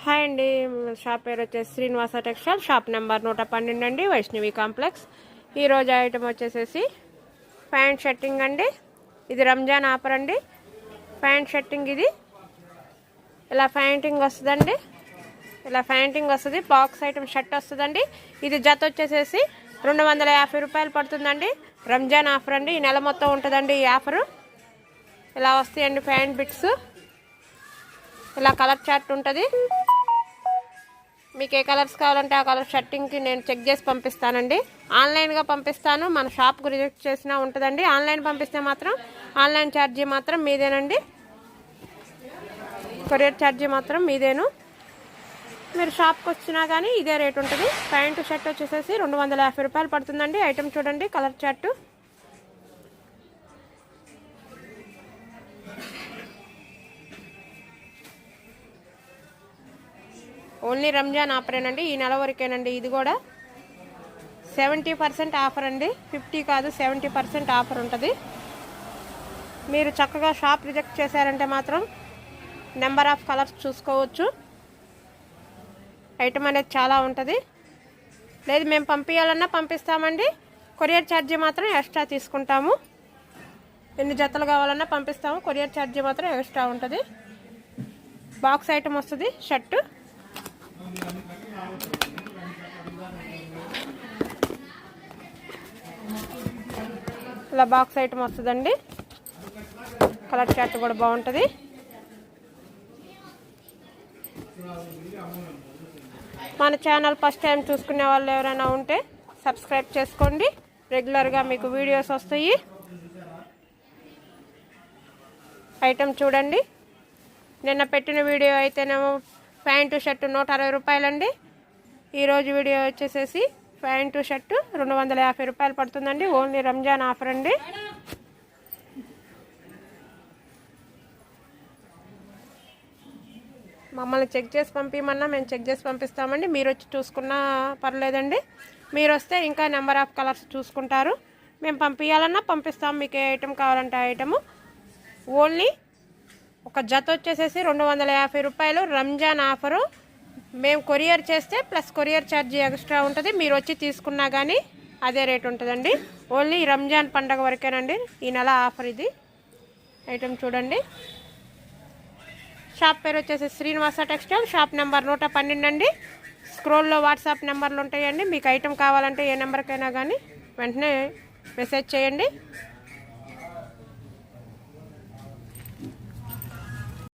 Hi అండి. Shop పేరు వచ్చేసి శ్రీనివాస టెక్స్టైల్, షాప్ నెంబర్ 112 అండి, వైష్ణవి కాంప్లెక్స్. ఈరోజు ఐటమ్ వచ్చేసేసి ప్యాంట్ షర్టింగ్ అండి. ఇది రంజాన్ ఆఫర్ అండి. ప్యాంట్ షర్టింగ్ ఇది ఇలా ప్యాంటింగ్ వస్తుందండి. ఇలా ప్యాంటింగ్ వస్తుంది. బాక్స్ ఐటమ్ షర్ట్ వస్తుందండి. ఇది జత వచ్చేసేసి 250 రూపాయలు పడుతుందండి. రంజాన్ ఆఫర్ అండి. ఈ నెల మొత్తం ఉంటుందండి ఈ ఆఫరు. ఇలా వస్తాయండి ప్యాంట్ బిట్స్. ఇలా కలర్ చార్ట్ ఉంటుంది. మీకు ఏ కలర్స్ కావాలంటే ఆ కలర్ షర్టింగ్కి నేను చెక్ చేసి పంపిస్తానండి. ఆన్లైన్గా పంపిస్తాను, మన షాప్కు రిజెక్ట్ చేసినా ఉంటుందండి. ఆన్లైన్ పంపిస్తే మాత్రం ఆన్లైన్ ఛార్జీ మాత్రం మీదేనండి. కొరియర్ ఛార్జీ మాత్రం మీదేను. మీరు షాప్కి వచ్చినా కానీ ఇదే రేట్ ఉంటుంది. ప్యాంటు షర్ట్ వచ్చేసేసి 250 రూపాయలు పడుతుందండి. ఐటమ్ చూడండి, కలర్ చార్టు. ఓన్లీ రంజాన్ ఆఫరేనండి. ఈ నెల వరకేనండి. ఇది కూడా 70% ఆఫర్ అండి. 50 కాదు, 70% ఆఫర్ ఉంటుంది. మీరు చక్కగా షాప్ రిజెక్ట్ చేశారంటే మాత్రం నెంబర్ ఆఫ్ కలర్స్ చూసుకోవచ్చు. ఐటమ్ అనేది చాలా ఉంటుంది. లేదు మేము పంపించాలన్నా పంపిస్తామండి. కొరియర్ ఛార్జీ మాత్రం ఎక్స్ట్రా తీసుకుంటాము. ఎన్ని జతలు కావాలన్నా పంపిస్తాము. కొరియర్ ఛార్జీ మాత్రం ఎక్స్ట్రా ఉంటుంది. బాక్స్ ఐటమ్ వస్తుంది షర్టు. ఇలా బాక్స్ ఐటమ్ వస్తుందండి. కలర్ చార్ట్ కూడా బాగుంటుంది. మన ఛానల్ ఫస్ట్ టైం చూసుకునే వాళ్ళు ఎవరైనా ఉంటే సబ్స్క్రైబ్ చేసుకోండి. రెగ్యులర్గా మీకు వీడియోస్ వస్తాయి. ఐటమ్ చూడండి. నిన్న పెట్టిన వీడియో అయితేనేమో ప్యాంటు షర్టు 160 రూపాయలండి. ఈరోజు వీడియో వచ్చేసేసి ప్యాంటు షర్టు 250 రూపాయలు పడుతుందండి. ఓన్లీ రంజాన్ ఆఫర్ అండి. మమ్మల్ని చెక్ చేసి పంపించమన్నా మేము చెక్ చేసి పంపిస్తామండి. మీరు వచ్చి చూసుకున్నా పర్లేదండి. మీరు వస్తే ఇంకా నెంబర్ ఆఫ్ కలర్స్ చూసుకుంటారు. మేము పంపించాలన్నా పంపిస్తాం. మీకు ఏ ఐటమ్ కావాలంటే ఆ ఐటము. ఓన్లీ ఒక జత వచ్చేసేసి 250 రూపాయలు రంజాన్ ఆఫరు. మేము కొరియర్ చేస్తే ప్లస్ కొరియర్ ఛార్జీ ఎక్స్ట్రా ఉంటుంది. మీరు వచ్చి తీసుకున్నా కానీ అదే రేట్ ఉంటుందండి. ఓన్లీ రంజాన్ పండగ వరకేనండి ఈ నెల ఆఫర్ ఇది. ఐటమ్ చూడండి. షాప్ పేరు వచ్చేసి శ్రీనివాస టెక్స్టైల్, షాప్ నెంబర్ 112 అండి. స్క్రోల్లో వాట్సాప్ నెంబర్లు ఉంటాయండి. మీకు ఐటమ్ కావాలంటే ఏ నెంబర్కైనా కానీ వెంటనే మెసేజ్ చేయండి.